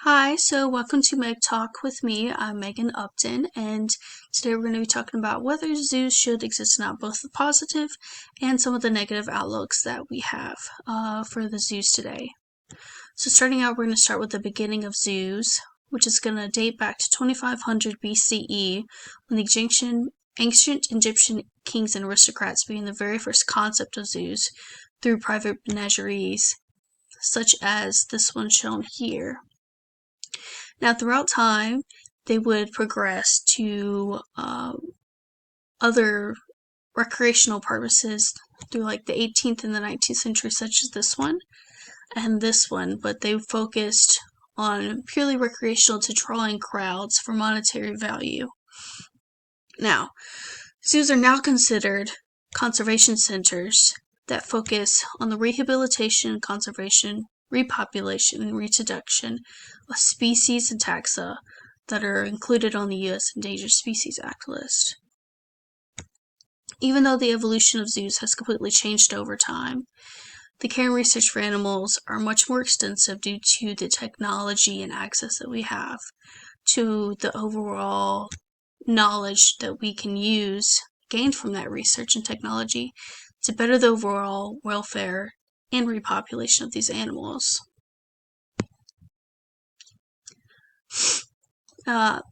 Hi, so welcome to Meg Talk with me. I'm Megan Upton, and today we're going to be talking about whether zoos should exist or not, both the positive and some of the negative outlooks that we have for the zoos today. So starting out, we're going to start with the beginning of zoos, which is going to date back to 2500 BCE, when the ancient Egyptian kings and aristocrats began the very first concept of zoos through private menageries, such as this one shown here. Now, throughout time, they would progress to other recreational purposes through like the 18th and the 19th century, such as this one and this one, but they focused on purely recreational to draw in crowds for monetary value. Now, zoos are now considered conservation centers that focus on the rehabilitation, conservation, repopulation, and reintroduction of species and taxa that are included on the U.S. Endangered Species Act list. Even though the evolution of zoos has completely changed over time, the care and research for animals are much more extensive due to the technology and access that we have to the overall knowledge that we can use gained from that research and technology to better the overall welfare and repopulation of these animals. Now,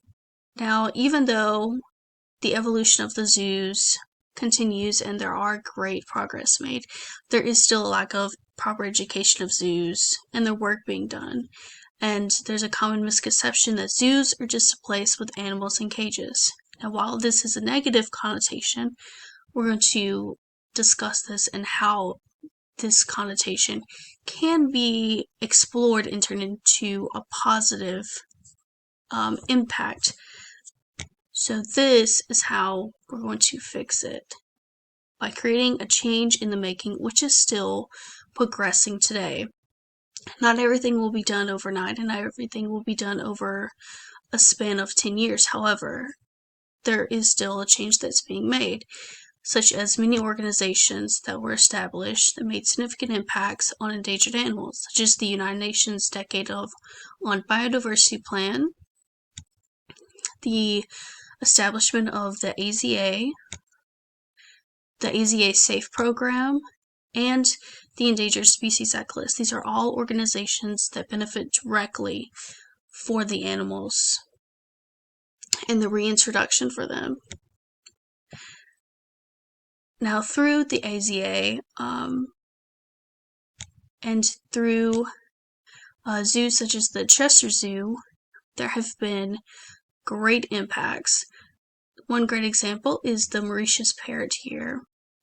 even though the evolution of the zoos continues and there are great progress made, there is still a lack of proper education of zoos and their work being done. And there's a common misconception that zoos are just a place with animals in cages. Now, while this is a negative connotation, we're going to discuss this and how this connotation can be explored and turned into a positive impact. So this is how we're going to fix it, by creating a change in the making, which is still progressing today. Not everything will be done overnight, and not everything will be done over a span of 10 years. However, there is still a change that's being made, such as many organizations that were established that made significant impacts on endangered animals, such as the United Nations Decade on Biodiversity Plan, the establishment of the AZA Safe program, and the Endangered Species Act list. These are all organizations that benefit directly for the animals and the reintroduction for them. Now, through the AZA and through zoos such as the Chester Zoo, there have been great impacts. One great example is the Mauritius parrot here.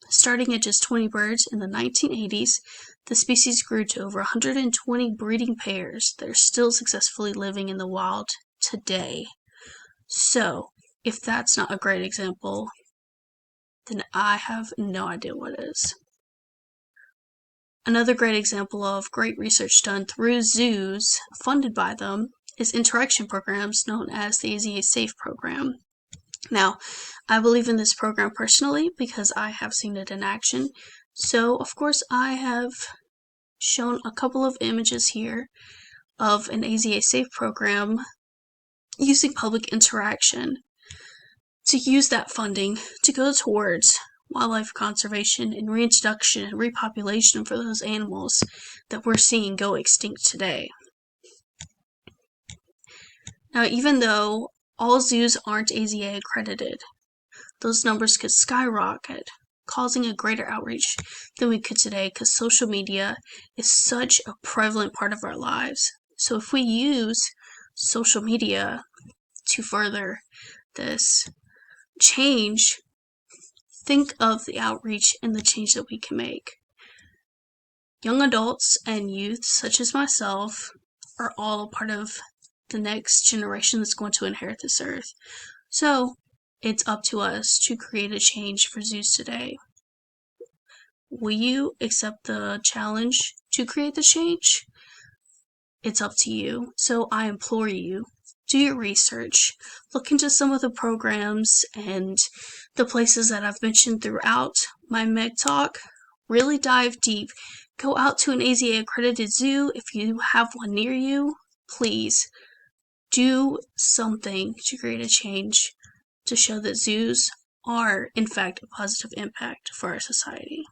Starting at just 20 birds in the 1980s, the species grew to over 120 breeding pairs that are still successfully living in the wild today. So, if that's not a great example, then I have no idea what is. Another great example of great research done through zoos, funded by them, is interaction programs known as the AZA Safe program. Now, I believe in this program personally because I have seen it in action. So, of course, I have shown a couple of images here of an AZA Safe program using public interaction to use that funding to go towards wildlife conservation and reintroduction and repopulation for those animals that we're seeing go extinct today. Now, even though all zoos aren't AZA accredited, those numbers could skyrocket, causing a greater outreach than we could today because social media is such a prevalent part of our lives. So if we use social media to further this change, think of the outreach and the change that we can make. Young adults and youth, such as myself, are all a part of the next generation that's going to inherit this earth. So, it's up to us to create a change for zoos today. Will you accept the challenge to create the change? It's up to you. So I implore you, do your research, look into some of the programs and the places that I've mentioned throughout my Meg Talk. Really dive deep. Go out to an AZA accredited zoo if you have one near you. please do something to create a change to show that zoos are, in fact, a positive impact for our society.